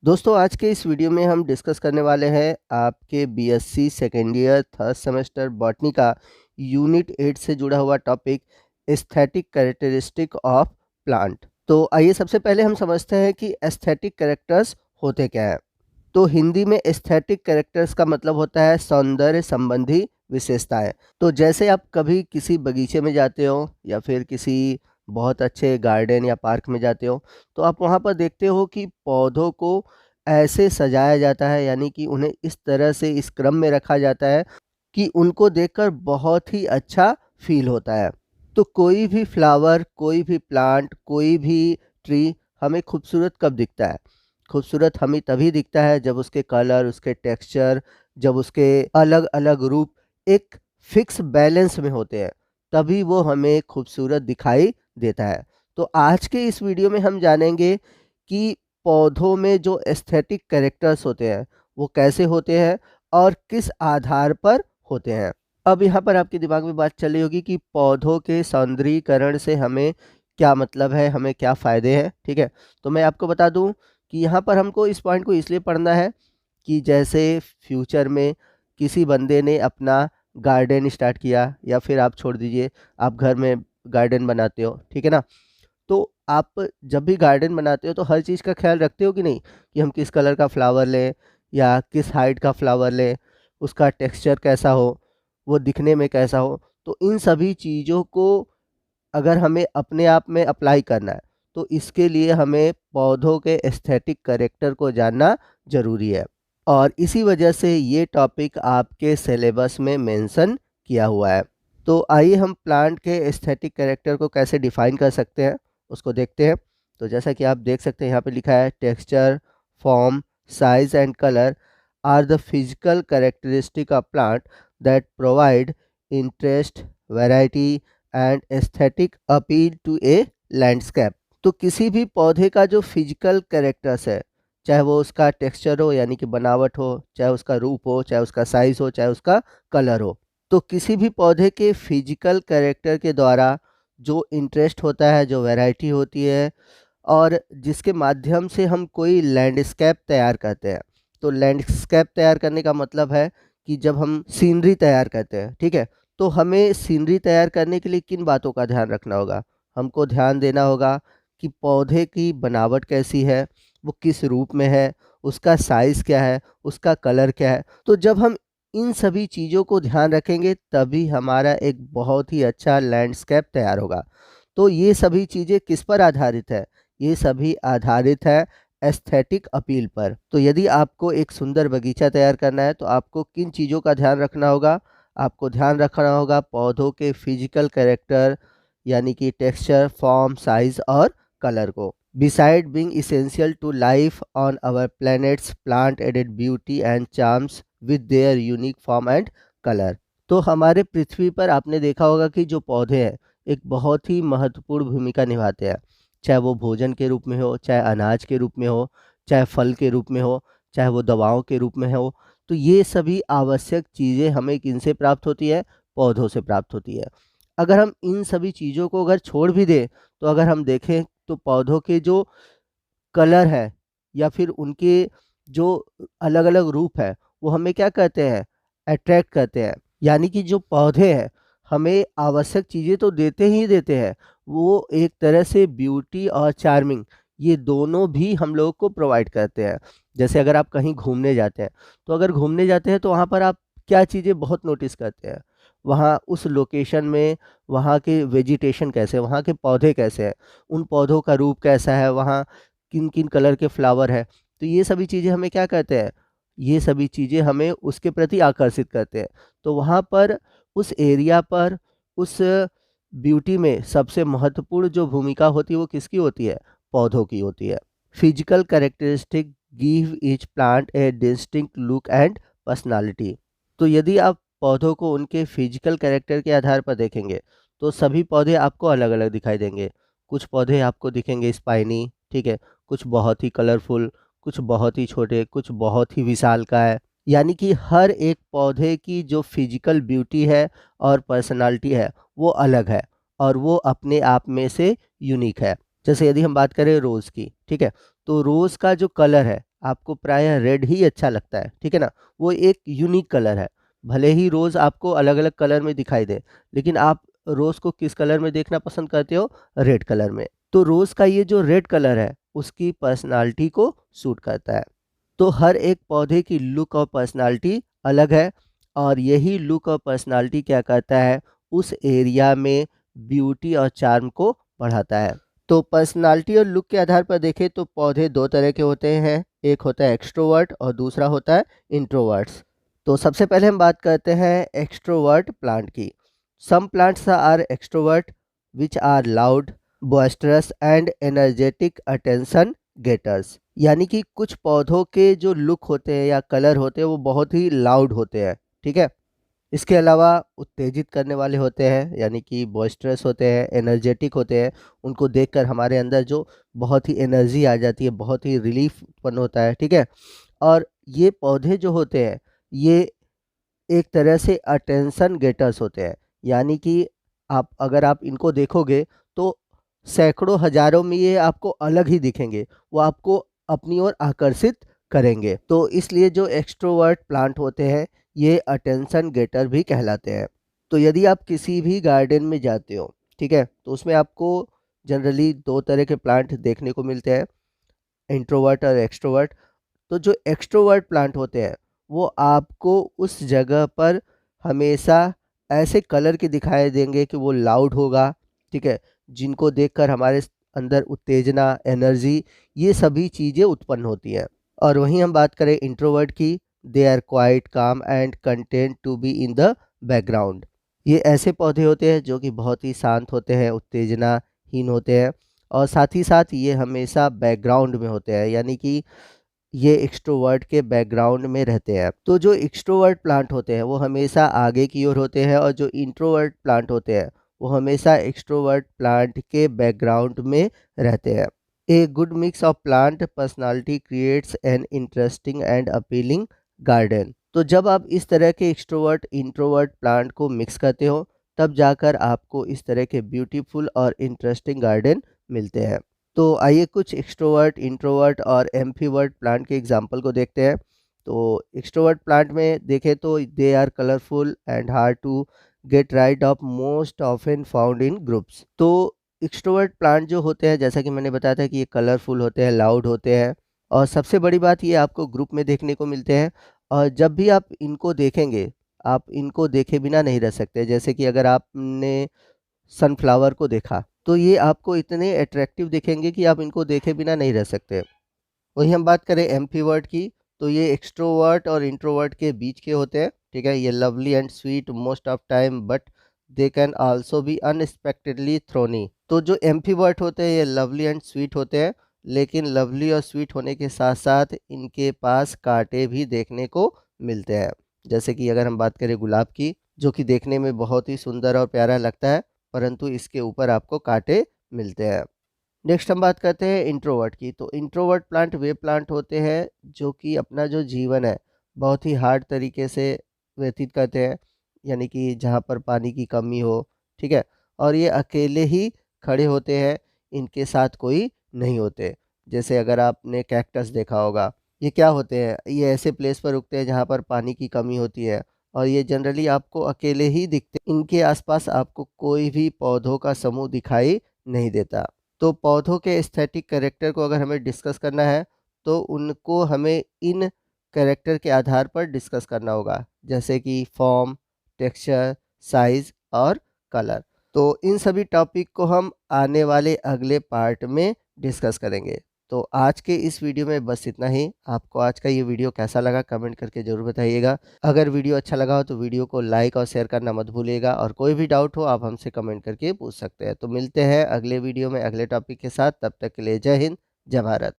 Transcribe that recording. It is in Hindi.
दोस्तों आज के इस वीडियो में हम डिस्कस करने वाले हैं आपके BSc second year third semester botany का यूनिट 8 से जुड़ा हुआ topic aesthetic characteristic of plant. तो आइए सबसे पहले हम समझते हैं कि एस्थेटिक कैरेक्टर्स होते क्या हैं। तो हिंदी में एस्थेटिक कैरेक्टर्स का मतलब होता है सौंदर्य संबंधी विशेषताएं। तो जैसे आप कभी किसी बगीचे में जाते हो या फिर किसी बहुत अच्छे गार्डन या पार्क में जाते हो, तो आप वहाँ पर देखते हो कि पौधों को ऐसे सजाया जाता है, यानी कि उन्हें इस तरह से इस क्रम में रखा जाता है कि उनको देखकर बहुत ही अच्छा फील होता है। तो कोई भी फ्लावर, कोई भी प्लांट, कोई भी ट्री हमें खूबसूरत कब दिखता है? खूबसूरत हमें तभी दिखता है जब उसके कलर, उसके टेक्सचर, जब उसके अलग अलग रूप एक फिक्स बैलेंस में होते हैं, तभी वो हमें खूबसूरत दिखाई देता है। तो आज के इस वीडियो में हम जानेंगे कि पौधों में जो एस्थेटिक कैरेक्टर्स होते हैं वो कैसे होते हैं और किस आधार पर होते हैं। अब यहाँ पर आपके दिमाग में बात चल रही होगी कि पौधों के सौंदर्यीकरण से हमें क्या मतलब है, हमें क्या फ़ायदे हैं। ठीक है, तो मैं आपको बता दूं कि यहाँ पर हमको इस पॉइंट को इसलिए पढ़ना है कि जैसे फ्यूचर में किसी बंदे ने अपना गार्डन स्टार्ट किया, या फिर आप छोड़ दीजिए, आप घर में गार्डन बनाते हो, ठीक है ना। तो आप जब भी गार्डन बनाते हो तो हर चीज़ का ख्याल रखते हो कि नहीं, कि हम किस कलर का फ्लावर लें या किस हाइट का फ्लावर लें, उसका टेक्सचर कैसा हो, वो दिखने में कैसा हो। तो इन सभी चीज़ों को अगर हमें अपने आप में अप्लाई करना है, तो इसके लिए हमें पौधों के एस्थेटिक कैरेक्टर को जानना ज़रूरी है, और इसी वजह से ये टॉपिक आपके सिलेबस में मेंशन किया हुआ है। तो आइए हम प्लांट के एस्थेटिक कैरेक्टर को कैसे डिफाइन कर सकते हैं, उसको देखते हैं। तो जैसा कि आप देख सकते हैं, यहाँ पे लिखा है texture, form, size and colour are the physical characteristic of plant that provide interest, variety and aesthetic appeal to a landscape. तो किसी भी पौधे का जो फिजिकल कैरेक्टर्स है, चाहे वो उसका टेक्सचर हो यानी कि बनावट हो, चाहे उसका रूप हो, चाहे उसका साइज हो, चाहे उसका कलर हो, तो किसी भी पौधे के फिजिकल कैरेक्टर के द्वारा जो इंटरेस्ट होता है, जो वैरायटी होती है, और जिसके माध्यम से हम कोई लैंडस्केप तैयार करते हैं। तो लैंडस्केप तैयार करने का मतलब है कि जब हम सीनरी तैयार करते हैं, ठीक है, तो हमें सीनरी तैयार करने के लिए किन बातों का ध्यान रखना होगा? हमको ध्यान देना होगा कि पौधे की बनावट कैसी है, वो किस रूप में है, उसका साइज़ क्या है, उसका कलर क्या है। तो जब हम इन सभी चीज़ों को ध्यान रखेंगे तभी हमारा एक बहुत ही अच्छा लैंडस्केप तैयार होगा। तो ये सभी चीज़ें किस पर आधारित है? ये सभी आधारित है एस्थेटिक अपील पर। तो यदि आपको एक सुंदर बगीचा तैयार करना है तो आपको किन चीज़ों का ध्यान रखना होगा? आपको ध्यान रखना होगा पौधों के फिजिकल कैरेक्टर, यानी कि टेक्सचर, फॉर्म, साइज और कलर को। Beside being essential to life on our planets, plant added beauty and charms with their unique form and colour. तो हमारे पृथ्वी पर आपने देखा होगा कि जो पौधे हैं एक बहुत ही महत्वपूर्ण भूमिका निभाते हैं, चाहे वो भोजन के रूप में हो, चाहे अनाज के रूप में हो, चाहे फल के रूप में हो, चाहे वो दवाओं के रूप में हो। तो ये सभी आवश्यक चीज़ें हमें किनसे प्राप्त होती है? पौधों से प्राप्त होती है। अगर हम इन सभी चीज़ों को अगर छोड़ भी दें, तो अगर हम देखें तो पौधों के जो कलर है या फिर उनके जो अलग-अलग रूप है, वो हमें क्या कहते हैं? अट्रैक्ट करते हैं। यानी कि जो पौधे हैं, हमें आवश्यक चीज़ें तो देते ही देते हैं, वो एक तरह से ब्यूटी और चार्मिंग ये दोनों भी हम लोगों को प्रोवाइड करते हैं। जैसे अगर आप कहीं घूमने जाते हैं, तो अगर घूमने जाते हैं तो वहाँ पर आप क्या चीज़ें बहुत नोटिस करते हैं? वहाँ उस लोकेशन में वहाँ के वेजिटेशन कैसे हैं, वहाँ के पौधे कैसे हैं, उन पौधों का रूप कैसा है, वहाँ किन-किन कलर के फ्लावर है। तो ये सभी चीज़ें हमें क्या कहते हैं? ये सभी चीज़ें हमें उसके प्रति आकर्षित करते हैं। तो वहाँ पर उस एरिया पर उस ब्यूटी में सबसे महत्वपूर्ण जो भूमिका होती है वो किसकी होती है? पौधों की होती है। Physical characteristic give each plant A distinct look and personality. तो यदि आप पौधों को उनके फिजिकल कैरेक्टर के आधार पर देखेंगे, तो सभी पौधे आपको अलग-अलग दिखाई देंगे। कुछ पौधे आपको दिखेंगे स्पाइनी, ठीक है? कुछ बहुत ही कलरफुल, कुछ बहुत ही छोटे, कुछ बहुत ही विशालकाय। यानी कि हर एक पौधे की जो फिजिकल ब्यूटी है और पर्सनालिटी है, वो अलग है और वो अपने आप में से यूनिक है। जैसे यदि हम बात करें रोज़ की, ठीक है? तो रोज़ का जो कलर है, आपको प्रायः रेड ही अच्छा लगता है, ठीक है ना? वो एक यूनिक कलर है। भले ही रोज़ आपको अलग-अलग कलर में दिखाई दे, लेकिन आप रोज़ को किस कलर में देखना पसंद करते हो? रेड कलर में। तो रोज़ का ये जो रेड कलर है, उसकी पर्सनैलिटी को सूट करता है। तो हर एक पौधे की लुक और पर्सनैलिटी अलग है और यही लुक और पर्सनैलिटी क्या करता है, उस एरिया में ब्यूटी और चार्म को बढ़ाता है। तो पर्सनालिटी और लुक के आधार पर देखें तो पौधे दो तरह के होते हैं, एक होता है एक्सट्रोवर्ट और दूसरा होता है इंट्रोवर्ट्स। तो सबसे पहले हम बात करते हैं एक्सट्रोवर्ट प्लांट की। Some plants are extrovert which are loud, बॉइस्टरस and energetic attention Gators. यानी कि कुछ पौधों के जो लुक होते हैं या कलर होते हैं वो बहुत ही लाउड होते हैं, ठीक है। इसके अलावा उत्तेजित करने वाले होते हैं, यानी कि बॉइस्टरस होते हैं, एनर्जेटिक होते हैं। उनको देखकर हमारे अंदर जो बहुत ही एनर्जी आ जाती है, बहुत ही रिलीफ उत्पन्न होता है, ठीक है। और ये पौधे जो होते हैं, ये एक तरह से अटेंशन गेटर्स होते हैं। यानी कि अगर आप इनको देखोगे तो सैकड़ों हजारों में ये आपको अलग ही दिखेंगे, वो आपको अपनी ओर आकर्षित करेंगे। तो इसलिए जो एक्सट्रोवर्ट प्लांट होते हैं ये अटेंशन गेटर भी कहलाते हैं। तो यदि आप किसी भी गार्डन में जाते हो, ठीक है, तो उसमें आपको जनरली दो तरह के प्लांट देखने को मिलते हैं, इंट्रोवर्ट और एक्सट्रोवर्ट। तो जो एक्सट्रोवर्ट प्लांट होते हैं वो आपको उस जगह पर हमेशा ऐसे कलर के दिखाई देंगे कि वो लाउड होगा, ठीक है, जिनको देखकर हमारे अंदर उत्तेजना, एनर्जी, ये सभी चीज़ें उत्पन्न होती हैं। और वहीं हम बात करें इंट्रोवर्ट की, they are quite calm and content to be in the background. ये ऐसे पौधे होते हैं जो कि बहुत ही शांत होते हैं, उत्तेजनाहीन होते हैं और साथ ही साथ ये हमेशा बैकग्राउंड में होते हैं, यानी कि ये एक्सट्रोवर्ट के बैकग्राउंड में रहते हैं। तो जो एक्सट्रोवर्ट प्लांट होते हैं वो हमेशा आगे की ओर होते हैं और जो इंट्रोवर्ट प्लांट होते हैं वो हमेशा एक्सट्रोवर्ट प्लांट के बैकग्राउंड में रहते हैं। A good mix of plant personality creates an interesting and appealing garden. तो जब आप इस तरह के एक्सट्रोवर्ट इंट्रोवर्ट प्लांट को मिक्स करते हो तब जाकर आपको इस तरह के ब्यूटीफुल और इंटरेस्टिंग गार्डन मिलते हैं। तो आइए कुछ एक्सट्रोवर्ट, इंट्रोवर्ट और एम्फीवर्ट प्लांट के एग्जाम्पल को देखते हैं। तो एक्सट्रोवर्ट प्लांट में देखें तो they are colourful and hard to get rid of, most often found in groups. तो एक्सट्रोवर्ट प्लांट जो होते हैं, जैसा कि मैंने बताया था कि ये कलरफुल होते हैं, लाउड होते हैं और सबसे बड़ी बात ये आपको ग्रुप में देखने को मिलते हैं। और जब भी आप इनको देखेंगे, आप इनको देखे बिना नहीं रह सकते। जैसे कि अगर आपने सनफ्लावर को देखा तो ये आपको इतने अट्रैक्टिव दिखेंगे कि आप इनको देखे बिना नहीं रह सकते। वहीं हम बात करें एम्फीवर्ट की, तो ये एक्सट्रोवर्ट और इंट्रोवर्ट के बीच के होते हैं, ठीक है। ये lovely and sweet most of time but they can also be unexpectedly thorny. तो जो एम्फीवर्ट होते हैं ये लवली एंड स्वीट होते हैं, लेकिन लवली और स्वीट होने के साथ साथ इनके पास कांटे भी देखने को मिलते हैं। जैसे कि अगर हम बात करें गुलाब की, जो कि देखने में बहुत ही सुंदर और प्यारा लगता है, परंतु इसके ऊपर आपको कांटे मिलते हैं। नेक्स्ट हम बात करते हैं इंट्रोवर्ट की। तो इंट्रोवर्ट प्लांट वे प्लांट होते हैं जो कि अपना जो जीवन है बहुत ही हार्ड तरीके से व्यतीत करते हैं, यानी कि जहाँ पर पानी की कमी हो, ठीक है, और ये अकेले ही खड़े होते हैं, इनके साथ कोई नहीं होते। जैसे अगर आपने कैक्टस देखा होगा, ये क्या होते हैं, ये ऐसे प्लेस पर उगते हैं जहाँ पर पानी की कमी होती है और ये जनरली आपको अकेले ही दिखते हैं। इनके आसपास आपको कोई भी पौधों का समूह दिखाई नहीं देता। तो पौधों के एस्थेटिक कैरेक्टर को अगर हमें डिस्कस करना है तो उनको हमें इन कैरेक्टर के आधार पर डिस्कस करना होगा, जैसे कि फॉर्म, टेक्सचर, साइज और कलर। तो इन सभी टॉपिक को हम आने वाले अगले पार्ट में डिस्कस करेंगे। तो आज के इस वीडियो में बस इतना ही। आपको आज का ये वीडियो कैसा लगा कमेंट करके ज़रूर बताइएगा। अगर वीडियो अच्छा लगा हो तो वीडियो को लाइक और शेयर करना मत भूलिएगा और कोई भी डाउट हो आप हमसे कमेंट करके पूछ सकते हैं। तो मिलते हैं अगले वीडियो में अगले टॉपिक के साथ, तब तक के लिए जय हिंद, जय भारत।